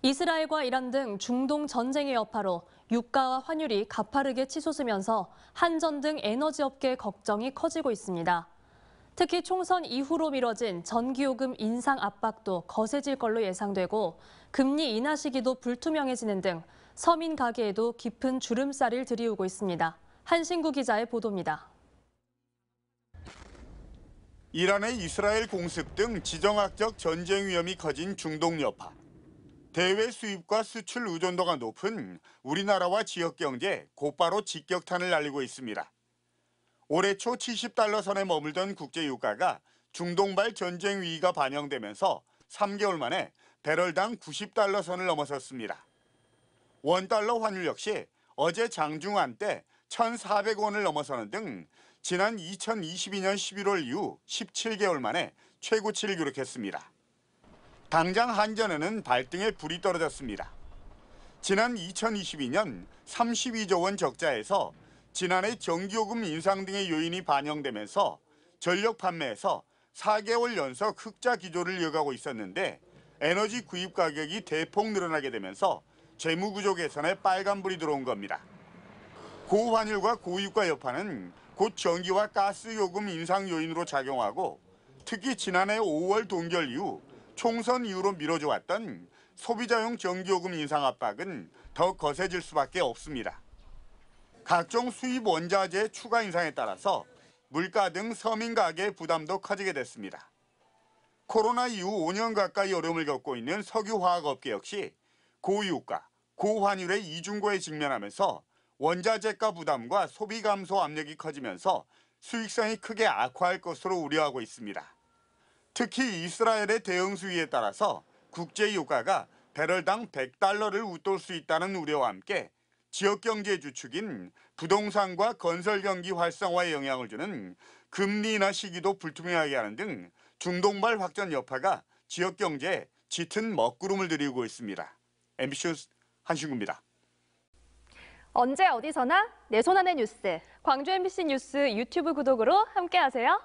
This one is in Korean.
이스라엘과 이란 등 중동 전쟁의 여파로 유가와 환율이 가파르게 치솟으면서 한전 등 에너지 업계 걱정이 커지고 있습니다. 특히 총선 이후로 미뤄진 전기요금 인상 압박도 거세질 걸로 예상되고 금리 인하 시기도 불투명해지는 등 서민 가계에도 깊은 주름살을 들이우고 있습니다. 한신구 기자의 보도입니다. 이란의 이스라엘 공습 등 지정학적 전쟁 위험이 커진 중동 여파. 대외 수입과 수출 의존도가 높은 우리나라와 지역 경제에 곧바로 직격탄을 날리고 있습니다. 올해 초 70달러 선에 머물던 국제 유가가 중동발 전쟁 위기가 반영되면서 3개월 만에 배럴당 90달러 선을 넘어섰습니다. 원달러 환율 역시 어제 장중한 때 1,400원을 넘어서는 등 지난 2022년 11월 이후 17개월 만에 최고치를 기록했습니다. 당장 한전에는 발등에 불이 떨어졌습니다. 지난 2022년 32조 원 적자에서 지난해 전기요금 인상 등의 요인이 반영되면서 전력 판매에서 4개월 연속 흑자 기조를 이어가고 있었는데 에너지 구입 가격이 대폭 늘어나게 되면서 재무구조 개선에 빨간불이 들어온 겁니다. 고환율과 고유가 여파는 곧 전기와 가스 요금 인상 요인으로 작용하고 특히 지난해 5월 동결 이후 총선 이후로 미뤄져 왔던 소비자용 전기요금 인상 압박은 더 거세질 수밖에 없습니다. 각종 수입 원자재 추가 인상에 따라서 물가 등 서민 가계의 부담도 커지게 됐습니다. 코로나 이후 5년 가까이 어려움을 겪고 있는 석유화학업계 역시 고유가, 고환율의 이중고에 직면하면서 원자재가 부담과 소비 감소 압력이 커지면서 수익성이 크게 악화할 것으로 우려하고 있습니다. 특히 이스라엘의 대응 수위에 따라서 국제 유가가 배럴당 100달러를 웃돌 수 있다는 우려와 함께 지역 경제 주축인 부동산과 건설 경기 활성화에 영향을 주는 금리 인하 시기도 불투명하게 하는 등 중동발 확전 여파가 지역 경제에 짙은 먹구름을 들이우고 있습니다. MBC 뉴스 한신구입니다. 언제 어디서나 내 손 안의 뉴스. 광주 MBC 뉴스 유튜브 구독으로 함께하세요.